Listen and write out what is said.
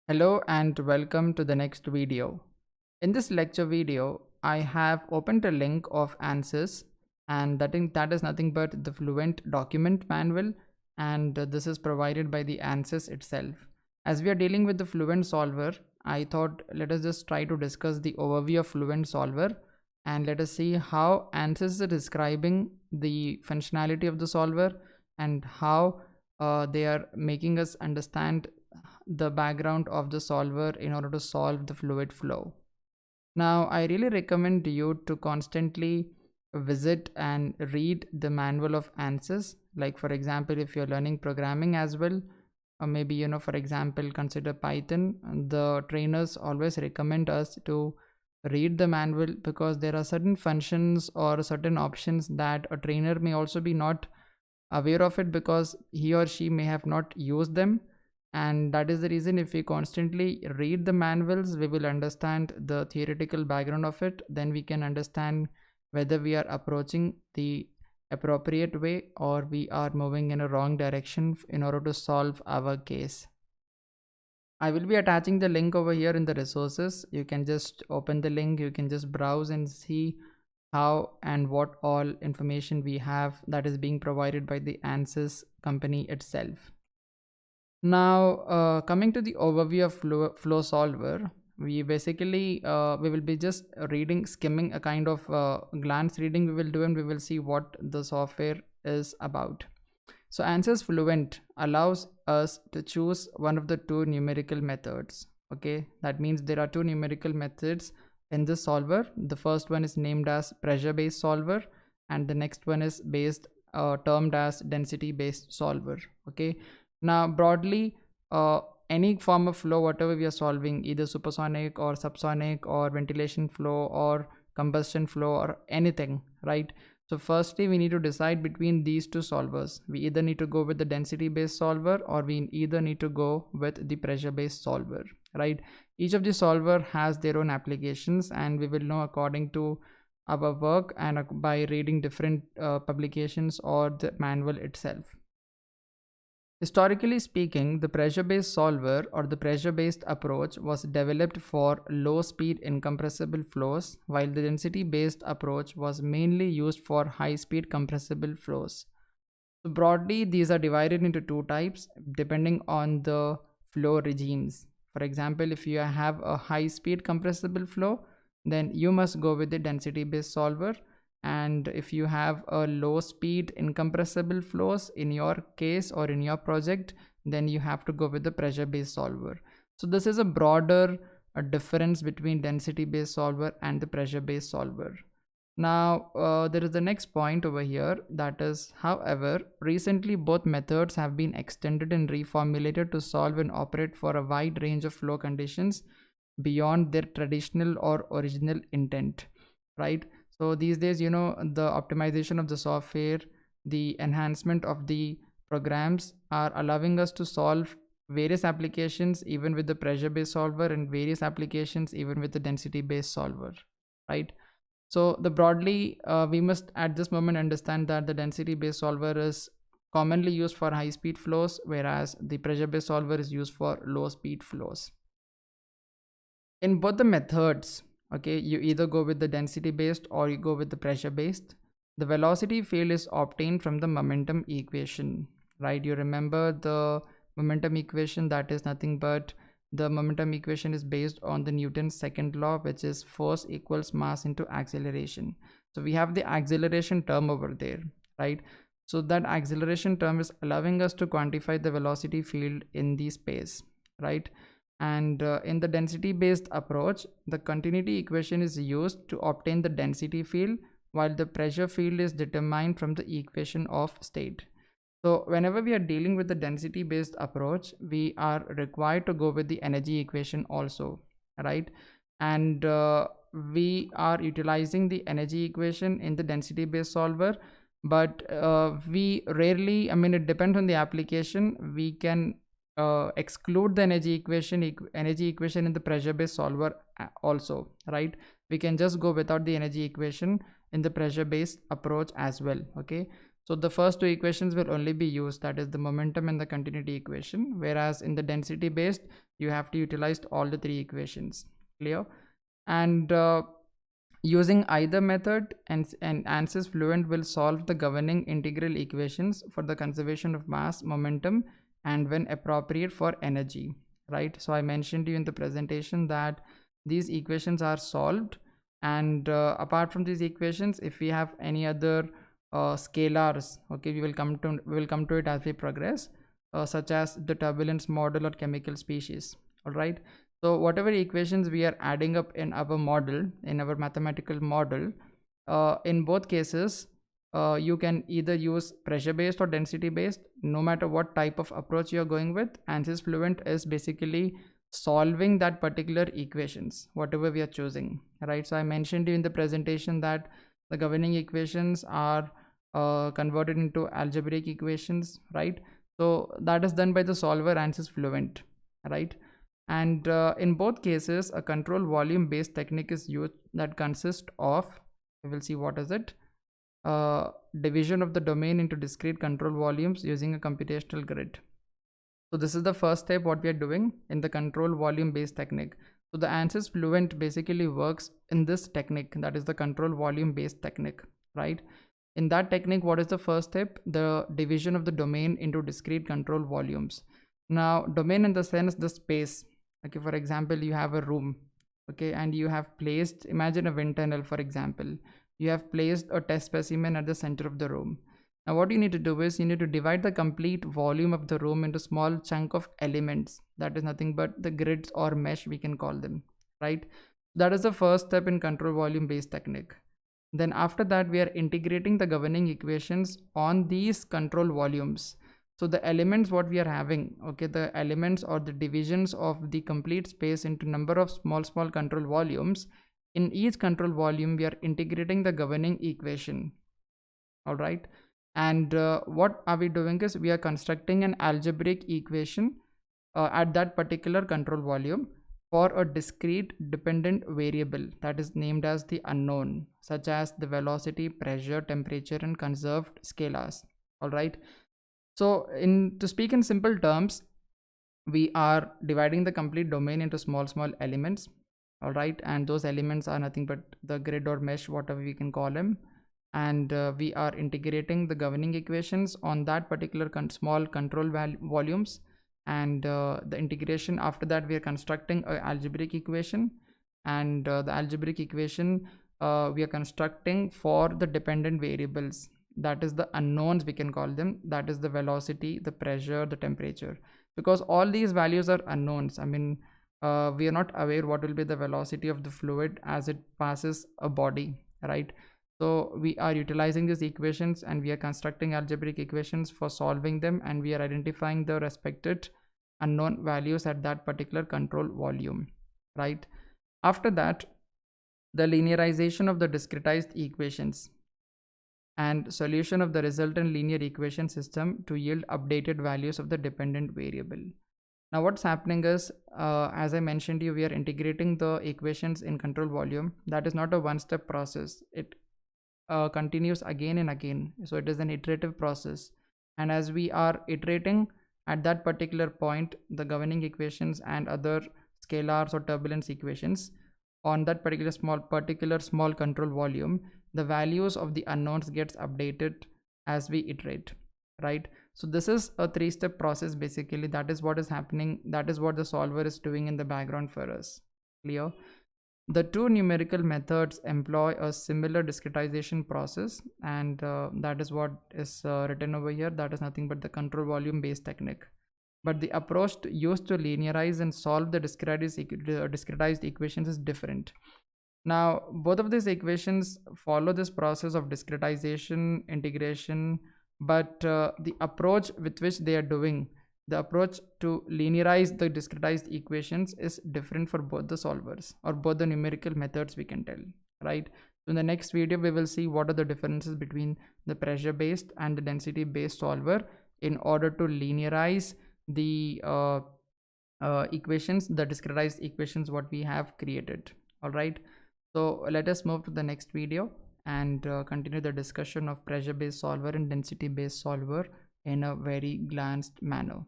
Hello and welcome to the next video. In this lecture video, I have opened a link of ANSYS, and that is nothing but the Fluent document manual, and this is provided by the ANSYS itself. As we are dealing with the Fluent solver, I thought let us just try to discuss the overview of Fluent solver and let us see how ANSYS is describing the functionality of the solver and how they are making us understand the background of the solver in order to solve the fluid flow. Now, I really recommend you to constantly visit and read the manual of ANSYS. Like, for example, if you're learning programming as well, or maybe, for example, consider Python, the trainers always recommend us to read the manual because there are certain functions or certain options that a trainer may also be not aware of it because he or she may have not used them, and that is the reason if we constantly read the manuals we will understand the theoretical background of it. Then we can understand whether we are approaching the appropriate way or we are moving in a wrong direction in order to solve our case. I will be attaching the link over here in the resources. You can just open the link, you can just browse and see how and what all information we have that is being provided by the ANSYS company itself. Now, coming to the overview of flow solver, we basically we will be just skimming a kind of glance reading we will do, and we will see what the software is about. So ANSYS Fluent allows us to choose one of the two numerical methods. Okay, that means there are two numerical methods in this solver. The first one is named as pressure based solver, and the next one is termed as density based solver. Okay, now broadly, any form of flow, whatever we are solving, either supersonic or subsonic or ventilation flow or combustion flow or anything, right? So firstly, we need to decide between these two solvers. We either need to go with the density based solver or we either need to go with the pressure based solver, right? Each of the solver has their own applications, and we will know according to our work and by reading different publications or the manual itself. Historically speaking, the pressure-based solver or the pressure-based approach was developed for low-speed incompressible flows, while the density-based approach was mainly used for high-speed compressible flows. So broadly, these are divided into two types depending on the flow regimes. For example, if you have a high-speed compressible flow, then you must go with the density-based solver, and if you have a low speed incompressible flows in your case or in your project, then you have to go with the pressure based solver. So this is a broader difference between density based solver and the pressure based solver. Now there is the next point over here, that is, however, recently both methods have been extended and reformulated to solve and operate for a wide range of flow conditions beyond their traditional or original intent, right? So these days, the optimization of the software, the enhancement of the programs are allowing us to solve various applications even with the pressure based solver and various applications even with the density based solver, right? So the broadly we must at this moment understand that the density based solver is commonly used for high speed flows, whereas the pressure based solver is used for low speed flows. In both the methods, okay, you either go with the density based or you go with the pressure based. The velocity field is obtained from the momentum equation, right? You remember the momentum equation, that is nothing but the momentum equation is based on the Newton's second law, which is force equals mass into acceleration. So we have the acceleration term over there, right? So that acceleration term is allowing us to quantify the velocity field in the space, right? And in the density based approach, the continuity equation is used to obtain the density field, while the pressure field is determined from the equation of state. So whenever we are dealing with the density based approach, we are required to go with the energy equation also, right? And we are utilizing the energy equation in the density based solver, but we rarely, it depends on the application, we can exclude the energy equation in the pressure based solver also, right? We can just go without the energy equation in the pressure based approach as well. Okay, So the first two equations will only be used, that is the momentum and the continuity equation, whereas in the density based you have to utilize all the three equations. Clear? And using either method, and ANSYS Fluent will solve the governing integral equations for the conservation of mass, momentum, and when appropriate for energy, right? So I mentioned to you in the presentation that these equations are solved, and apart from these equations, if we have any other scalars, okay, we will come to it as we progress, such as the turbulence model or chemical species. All right, so whatever equations we are adding up in our model, in our mathematical model, in both cases you can either use pressure based or density based. No matter what type of approach you are going with, ANSYS Fluent is basically solving that particular equations, whatever we are choosing, right? So I mentioned to you in the presentation that the governing equations are converted into algebraic equations, right? So that is done by the solver ANSYS Fluent, right? And in both cases a control volume based technique is used that consists of, we will see what is it, division of the domain into discrete control volumes using a computational grid. So this is the first step what we are doing in the control volume based technique. So the ANSYS Fluent basically works in this technique, that is the control volume based technique, right? In that technique, what is the first step? The division of the domain into discrete control volumes. Now domain in the sense the space. Okay, for example, you have a room, okay, and you have placed, imagine a wind tunnel for example, you have placed a test specimen at the center of the room. Now what you need to do is you need to divide the complete volume of the room into small chunk of elements, that is nothing but the grids or mesh we can call them, right? That is the first step in control volume based technique. Then after that we are integrating the governing equations on these control volumes. So the elements what we are having, okay, the elements or the divisions of the complete space into number of small control volumes. In each control volume we are integrating the governing equation. All right, and what are we doing is we are constructing an algebraic equation at that particular control volume for a discrete dependent variable that is named as the unknown, such as the velocity, pressure, temperature, and conserved scalars. All right, so to speak in simple terms, we are dividing the complete domain into small elements. All right, and those elements are nothing but the grid or mesh, whatever we can call them, and we are integrating the governing equations on that particular small control volumes, and the integration after that we are constructing an algebraic equation, and the algebraic equation we are constructing for the dependent variables, that is the unknowns we can call them, that is the velocity, the pressure, the temperature, because all these values are unknowns. I mean, we are not aware what will be the velocity of the fluid as it passes a body, right? So we are utilizing these equations and we are constructing algebraic equations for solving them, and we are identifying the respected unknown values at that particular control volume, right? After that, the linearization of the discretized equations and solution of the resultant linear equation system to yield updated values of the dependent variable. Now what's happening is, as I mentioned to you, we are integrating the equations in control volume. That is not a one-step process. It continues again and again. So it is an iterative process. And as we are iterating at that particular point, the governing equations and other scalars or turbulence equations on that particular small control volume, the values of the unknowns gets updated as we iterate, right? So this is a three-step process basically. That is what is happening. That is what the solver is doing in the background for us. Clear? The two numerical methods employ a similar discretization process, and that is what is written over here. That is nothing but the control volume based technique. But the approach used to linearize and solve the discretized equations is different. Now both of these equations follow this process of discretization, integration, but the approach with which they are doing, the approach to linearize the discretized equations is different for both the solvers or both the numerical methods, we can tell, right? So in the next video we will see what are the differences between the pressure based and the density based solver in order to linearize the equations, the discretized equations what we have created. All right, so let us move to the next video, and continue the discussion of pressure based solver and density based solver in a very glanced manner.